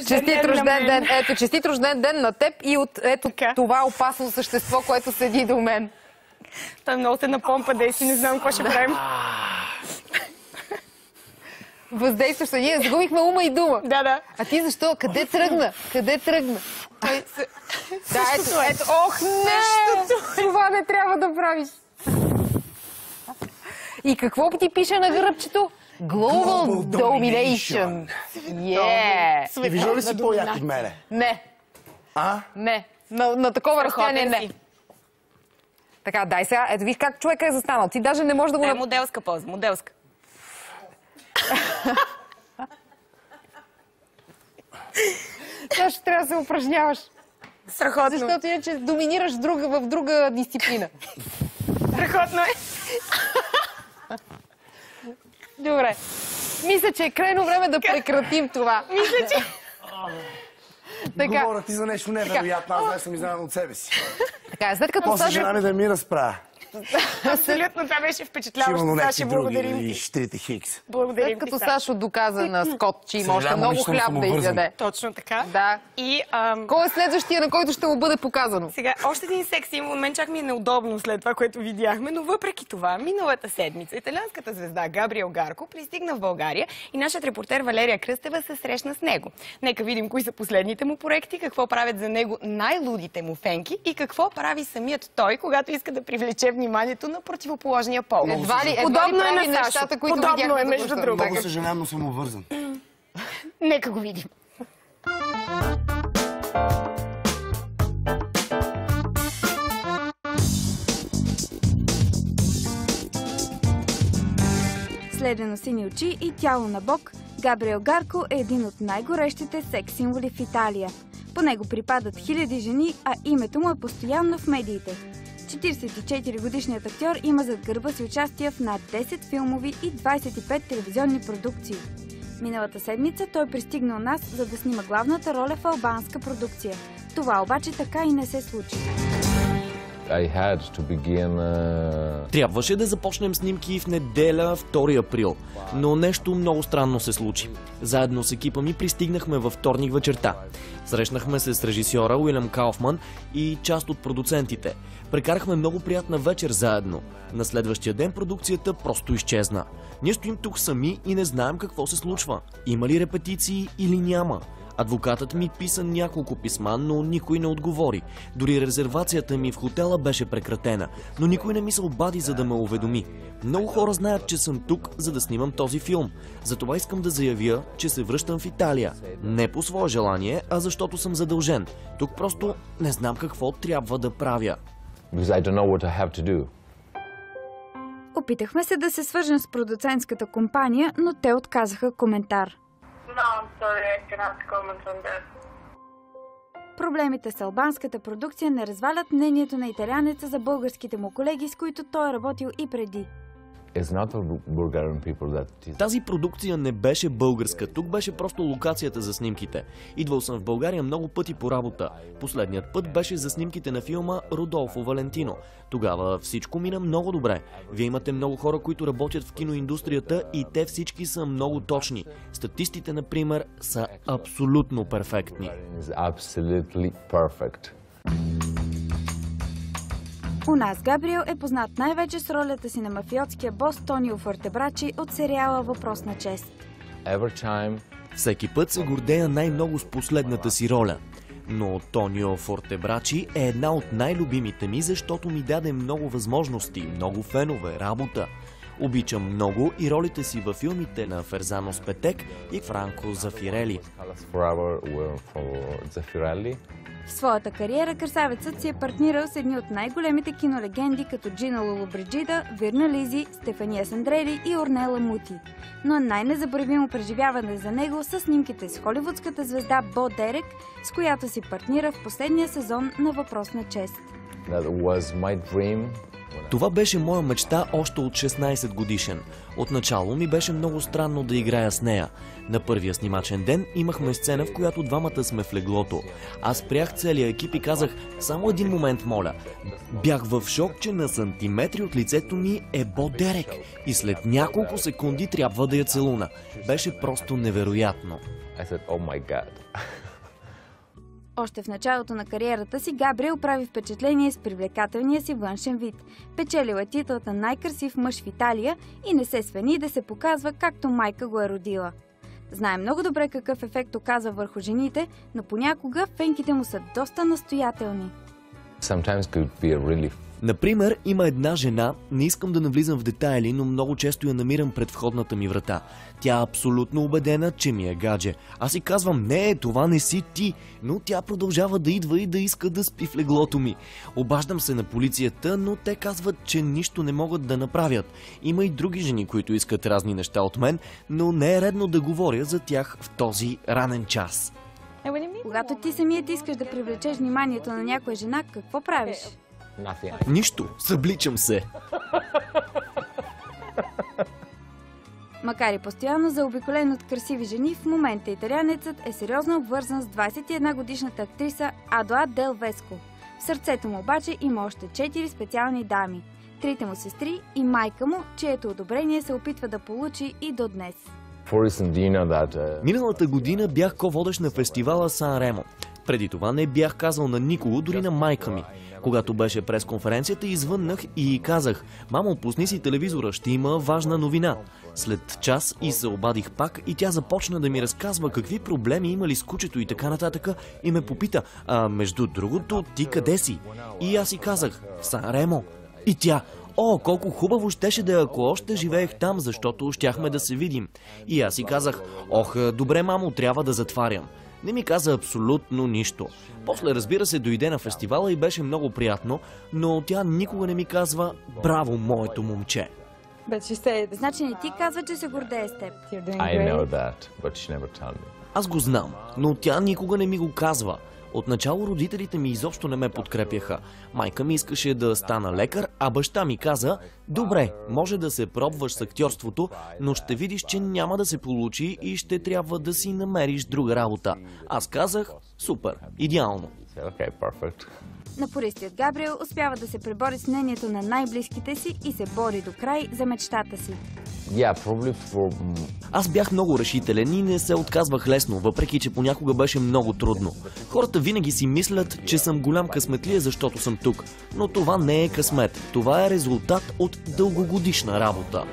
Честит рожден ден. Ето, честит рожден ден на теб и от ето това опасно същество, което седи до мен. Той много се напомпа, Дейси, не знам какво ще правим. Въздействащо. Ние загубихме ума и дума. Да. А ти защо? Къде тръгна? Къде тръгна? Да, ето. Ох, не! Това не трябва да правиш. И какво ти пише на гръбчето? Global Domination. И вижда ли си по-як от мене? Не. А? Не. На такова разстояние не. Така, дай сега. Ето виж как човека е застанал. Ти даже не можеш да го... Моделска поза, моделска. Също трябва да се упражняваш. Страхотно. Защото иначе доминираш в друга дисциплина. Страхотно е. Добре. Мисля, че е крайно време да прекратим това. Мисля, че... Говоря ти за нещо невероятно, аз съм изненадан от себе си. Така, след като После жена ми да ми разправя. Абсолютно, това беше впечатляващо. Саши, благодарим ти. И щирите хикс. Благодарим ти, ти, като Сашо доказа на Скот, че има още много хляб да изяде. Точно така. Да. И, кой е следващия, на който ще му бъде показано? Сега, още един секс символ. Мен чак ми е неудобно след това, което видяхме, но въпреки това, миналата седмица италианската звезда Габриел Гарко пристигна в България и нашият репортер Валерия Кръстева се срещна с него. Нека видим кои са последните му проекти, какво правят за него най-лудите му фенки и какво прави самият той, когато иска да привлече вниманието на противоположния пол. Подобно е на нещата, които подобно е, между другото. Много съжалявам, но съм обвързан. Нека го видим. Следено сини очи и тяло на бог, Габриел Гарко е един от най-горещите секс символи в Италия. По него припадат хиляди жени, а името му е постоянно в медиите. 44-годишният актьор има зад гърба си участие в над 10 филмови и 25 телевизионни продукции. Миналата седмица той пристигна у нас, за да снима главната роля в албанска продукция. Това обаче така и не се случи. Трябваше да започнем снимки в неделя, 2 април, но нещо много странно се случи. Заедно с екипа ми пристигнахме във вторник вечерта. Срещнахме се с режисьора Уилям Кауфман и част от продуцентите. Прекарахме много приятна вечер заедно. На следващия ден продукцията просто изчезна. Ние стоим тук сами и не знаем какво се случва. Има ли репетиции или няма? Адвокатът ми писа няколко писма, но никой не отговори. Дори резервацията ми в хотела беше прекратена, но никой не ми се обади, за да ме уведоми. Много хора знаят, че съм тук, за да снимам този филм. Затова искам да заявя, че се връщам в Италия. Не по свое желание, а защото съм задължен. Тук просто не знам какво трябва да правя. Опитахме се да се свържем с продуцентската компания, но те отказаха коментар. Проблемите с албанската продукция не развалят мнението на италианеца за българските му колеги, с които той е работил и преди. Тази продукция не беше българска, тук беше просто локацията за снимките. Идвал съм в България много пъти по работа. Последният път беше за снимките на филма Родолфо Валентино. Тогава всичко мина много добре. Вие имате много хора, които работят в киноиндустрията и те всички са много точни. Статистите, например, са абсолютно перфектни. У нас Габриел е познат най-вече с ролята си на мафиотския бос Тонио Фортебрачи от сериала Въпрос на чест. Всеки път се гордея най-много с последната си роля. Но Тонио Фортебрачи е една от най-любимите ми, защото ми даде много възможности, много фенове, работа. Обичам много и ролите си във филмите на Ферзано Спетек и Франко Зафирели. В своята кариера красавецът си е партнирал с едни от най-големите кинолегенди, като Джино Лолобриджида, Вирна Лизи, Стефания Сандрели и Орнела Мути. Но най-незабравимо преживяване за него са снимките с холивудската звезда Бо Дерек, с която си партнира в последния сезон на Въпрос на чест. That was my dream. Това беше моя мечта още от 16 годишен. Отначало ми беше много странно да играя с нея. На първия снимачен ден имахме сцена, в която двамата сме в леглото. Аз спрях целия екип и казах: само един момент, моля. Бях в шок, че на сантиметри от лицето ми е Бо Дерек и след няколко секунди трябва да я целуна. Беше просто невероятно. I said, oh my God. Още в началото на кариерата си Габриел прави впечатление с привлекателния си външен вид. Печелил е титлата най-красив мъж в Италия и не се свени да се показва както майка го е родила. Знае много добре какъв ефект оказва върху жените, но понякога фенките му са доста настоятелни. Sometimes could be really. Например, има една жена, не искам да навлизам в детайли, но много често я намирам пред входната ми врата. Тя е абсолютно убедена, че ми е гадже. Аз си казвам: не, това не си ти, но тя продължава да идва и да иска да спи в леглото ми. Обаждам се на полицията, но те казват, че нищо не могат да направят. Има и други жени, които искат разни неща от мен, но не е редно да говоря за тях в този ранен час. Когато ти самият искаш да привлечеш вниманието на някоя жена, какво правиш? Nothing. Нищо, събличам се. Макар и постоянно заобиколен от красиви жени, в момента италианецът е сериозно обвързан с 21-годишната актриса Адоа Дел Веско. В сърцето му обаче има още 4 специални дами. 3 му сестри и майка му, чието одобрение се опитва да получи и до днес. Миналата година бях ко-водещ на фестивала Сан Ремо. Преди това не бях казал на никого, дори на майка ми. Когато беше пресконференцията, извъннах и казах: мамо, пусни си телевизора, ще има важна новина. След час и се обадих пак и тя започна да ми разказва какви проблеми имали с кучето и така нататък и ме попита: между другото, ти къде си? И аз си казах: в Сан Ремо. И тя: о, колко хубаво щеше да е, ако още живеех там, защото щяхме да се видим. И аз си казах: ох, добре, мамо, трябва да затварям. Не ми каза абсолютно нищо. После, разбира се, дойде на фестивала и беше много приятно, но тя никога не ми казва: браво, моето момче. Значи не ти казва, че се гордее с теб. I know that, but she never told me. Аз го знам, но тя никога не ми го казва. Отначало родителите ми изобщо не ме подкрепяха. Майка ми искаше да стана лекар, а баща ми каза: добре, може да се пробваш с актьорството, но ще видиш, че няма да се получи и ще трябва да си намериш друга работа. Аз казах: супер, идеално. Okay, perfect. Напористият Габриел успява да се пребори с мнението на най-близките си и се бори до край за мечтата си. Yeah, probably for... Аз бях много решителен и не се отказвах лесно, въпреки че понякога беше много трудно. Хората винаги си мислят, че съм голям късметлия, защото съм тук. Но това не е късмет. Това е резултат от дългогодишна работа.